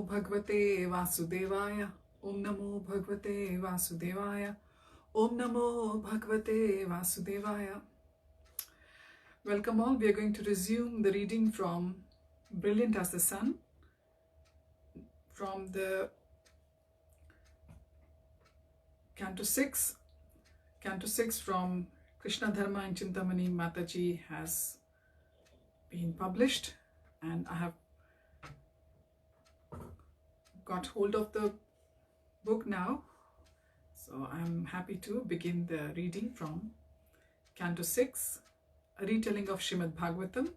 Bhagavate Vasudevaya. Om Namo Bhagavate Vasudevaya. Om Namo Bhagavate Vasudevaya. Welcome all. We are going to resume the reading from Brilliant as the Sun, from the Canto 6. Canto 6 from Krishna Dharma and Chintamani Mataji has been published, and I have got hold of the book now, so I'm happy to begin the reading from Canto 6, a retelling of Srimad Bhagavatam,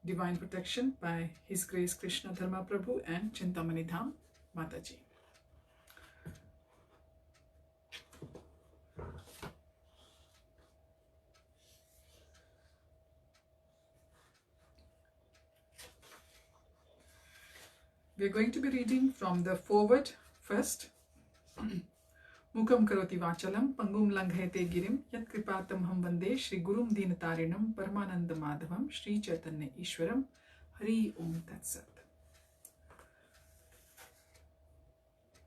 Divine Protection by His Grace Krishna Dharma Prabhu and Chintamani Dham Mataji. We're going to be reading from the foreword first. Mukam karoti vachalam pangum langhayate girim yat kripatam ham vande Shri Gurum Dinatarinam Paramananda Madhavam Shri Chaitanya Ishwaram Hari Om Tat Sat.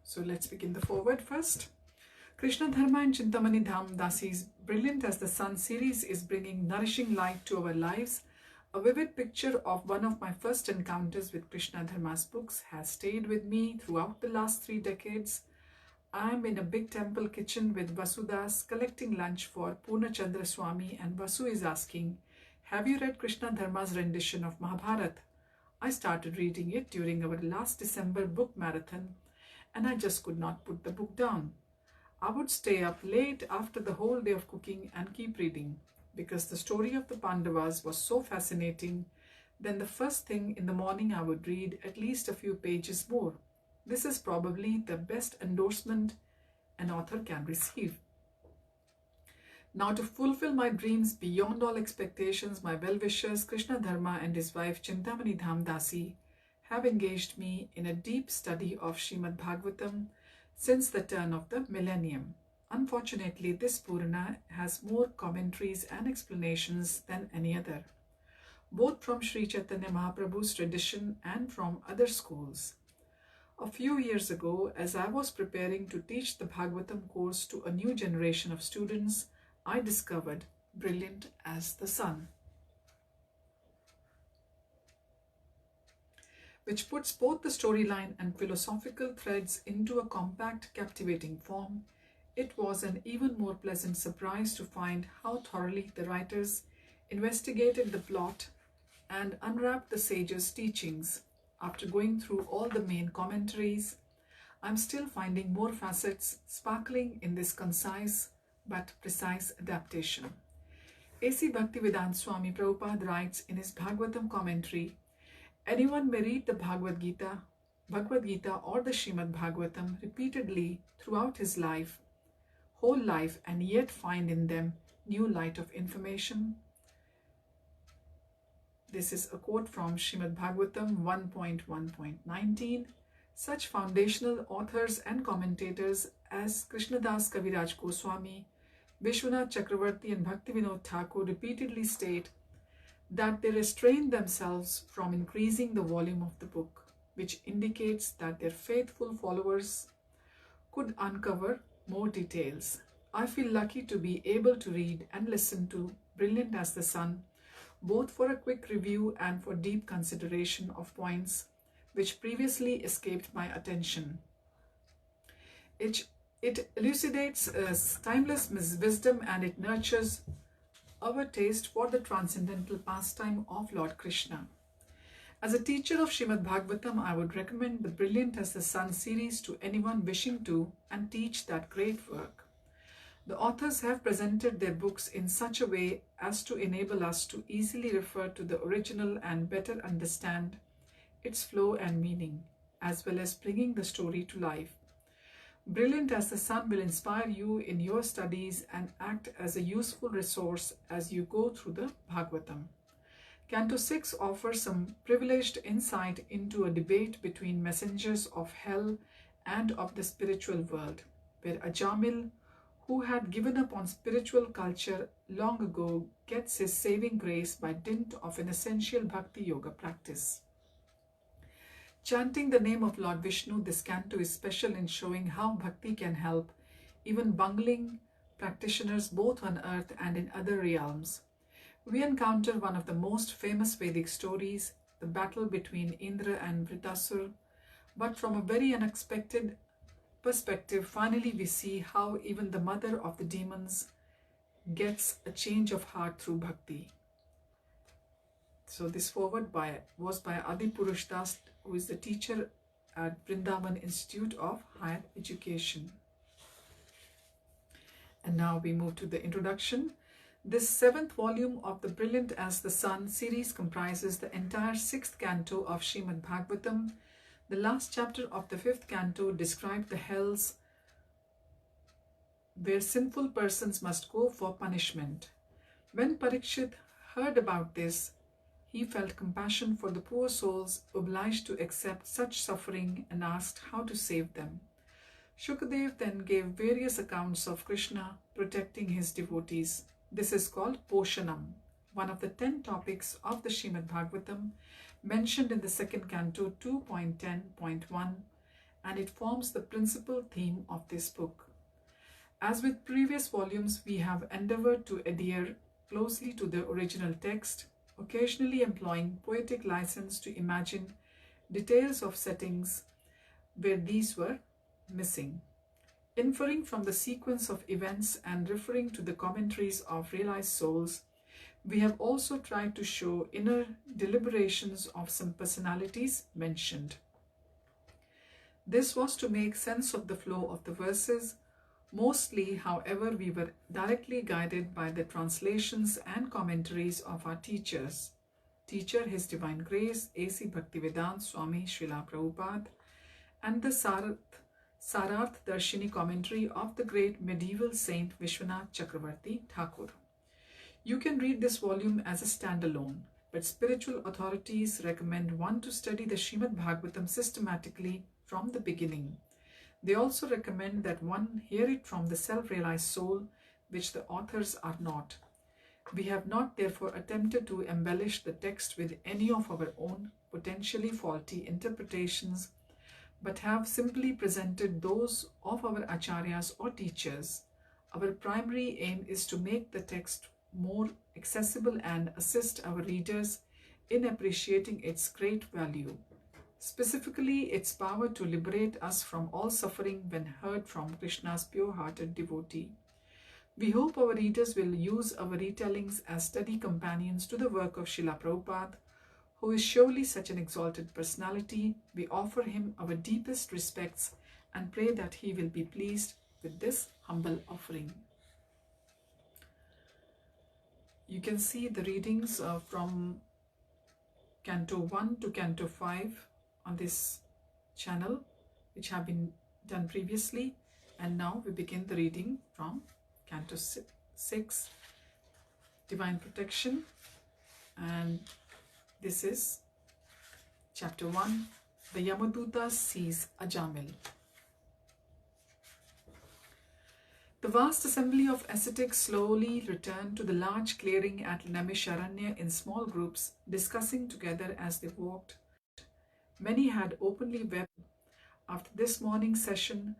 So let's begin the foreword first. Krishna Dharma and Chintamani Dham Dasi's Brilliant as the Sun series is bringing nourishing light to our lives. A vivid picture of one of my first encounters with Krishna Dharma's books has stayed with me throughout the last 3 decades. I am in a big temple kitchen with Vasudas collecting lunch for Purna Chandra Swami, and Vasu is asking, "Have you read Krishna Dharma's rendition of Mahabharata?" I started reading it during our last December book marathon, and I just could not put the book down. I would stay up late after the whole day of cooking and keep reading, because the story of the Pandavas was so fascinating. Then the first thing in the morning I would read at least a few pages more. This is probably the best endorsement an author can receive. Now, to fulfill my dreams beyond all expectations, my well-wishers Krishna Dharma and his wife Chintamani Dham Dasi have engaged me in a deep study of Srimad Bhagavatam since the turn of the millennium. Unfortunately, this Purana has more commentaries and explanations than any other, both from Sri Chaitanya Mahaprabhu's tradition and from other schools. A few years ago, as I was preparing to teach the Bhagavatam course to a new generation of students, I discovered Brilliant as the Sun, which puts both the storyline and philosophical threads into a compact, captivating form. It was an even more pleasant surprise to find how thoroughly the writers investigated the plot and unwrapped the sage's teachings. After going through all the main commentaries, I'm still finding more facets sparkling in this concise but precise adaptation. A.C. Bhaktivedanta Swami Prabhupada writes in his Bhagavatam commentary, "Anyone may read the Bhagavad-Gita or the Srimad Bhagavatam repeatedly throughout his whole life, and yet find in them new light of information." This is a quote from Srimad Bhagavatam 1.1.19. Such foundational authors and commentators as Krishnadas Kaviraj Goswami, Vishwanath Chakravarti and Bhaktivinoda Thakur repeatedly state that they restrain themselves from increasing the volume of the book, which indicates that their faithful followers could uncover more details. I feel lucky to be able to read and listen to Brilliant as the Sun, both for a quick review and for deep consideration of points which previously escaped my attention. It elucidates timeless wisdom, and it nurtures our taste for the transcendental pastime of Lord Krishna. As a teacher of Srimad Bhagavatam, I would recommend the Brilliant as the Sun series to anyone wishing to and teach that great work. The authors have presented their books in such a way as to enable us to easily refer to the original and better understand its flow and meaning, as well as bringing the story to life. Brilliant as the Sun will inspire you in your studies and act as a useful resource as you go through the Bhagavatam. Canto 6 offers some privileged insight into a debate between messengers of hell and of the spiritual world, where Ajamil, who had given up on spiritual culture long ago, gets his saving grace by dint of an essential bhakti yoga practice. Chanting the name of Lord Vishnu, this canto is special in showing how bhakti can help even bungling practitioners both on earth and in other realms. We encounter one of the most famous Vedic stories, the battle between Indra and Vritasur, but from a very unexpected perspective, finally we see how even the mother of the demons gets a change of heart through bhakti. So this foreword was by Adi Purush Das, who is the teacher at Vrindavan Institute of Higher Education. And now we move to the introduction. This seventh volume of the Brilliant as the Sun series comprises the entire sixth canto of Srimad Bhagavatam. The last chapter of the fifth canto described the hells where sinful persons must go for punishment. When Parikshit heard about this, he felt compassion for the poor souls obliged to accept such suffering and asked how to save them. Shukadev then gave various accounts of Krishna protecting his devotees. This is called Poshanam, one of the 10 topics of the Srimad Bhagavatam mentioned in the second canto 2.10.1, and it forms the principal theme of this book. As with previous volumes, we have endeavored to adhere closely to the original text, occasionally employing poetic license to imagine details of settings where these were missing. Inferring from the sequence of events and referring to the commentaries of realized souls, we have also tried to show inner deliberations of some personalities mentioned. This was to make sense of the flow of the verses. Mostly, however, we were directly guided by the translations and commentaries of our teachers. Teacher, His Divine Grace, A.C. Bhaktivedanta Swami Srila Prabhupada, and the Sararth Darshini commentary of the great medieval saint Vishwanath Chakravarti Thakur. You can read this volume as a standalone, but spiritual authorities recommend one to study the Srimad Bhagavatam systematically from the beginning. They also recommend that one hear it from the self-realized soul, which the authors are not. We have not therefore attempted to embellish the text with any of our own potentially faulty interpretations, but have simply presented those of our acharyas or teachers. Our primary aim is to make the text more accessible and assist our readers in appreciating its great value, specifically its power to liberate us from all suffering when heard from Krishna's pure-hearted devotee. We hope our readers will use our retellings as study companions to the work of Srila Prabhupada, who is surely such an exalted personality. We offer him our deepest respects and pray that he will be pleased with this humble offering. You can see the readings from Canto 1 to Canto 5 on this channel, which have been done previously, and now we begin the reading from Canto 6, Divine Protection, and this is Chapter 1, The Yamaduta Sees Ajamil. The vast assembly of ascetics slowly returned to the large clearing at Naimisharanya in small groups, discussing together as they walked. Many had openly wept. After this morning session,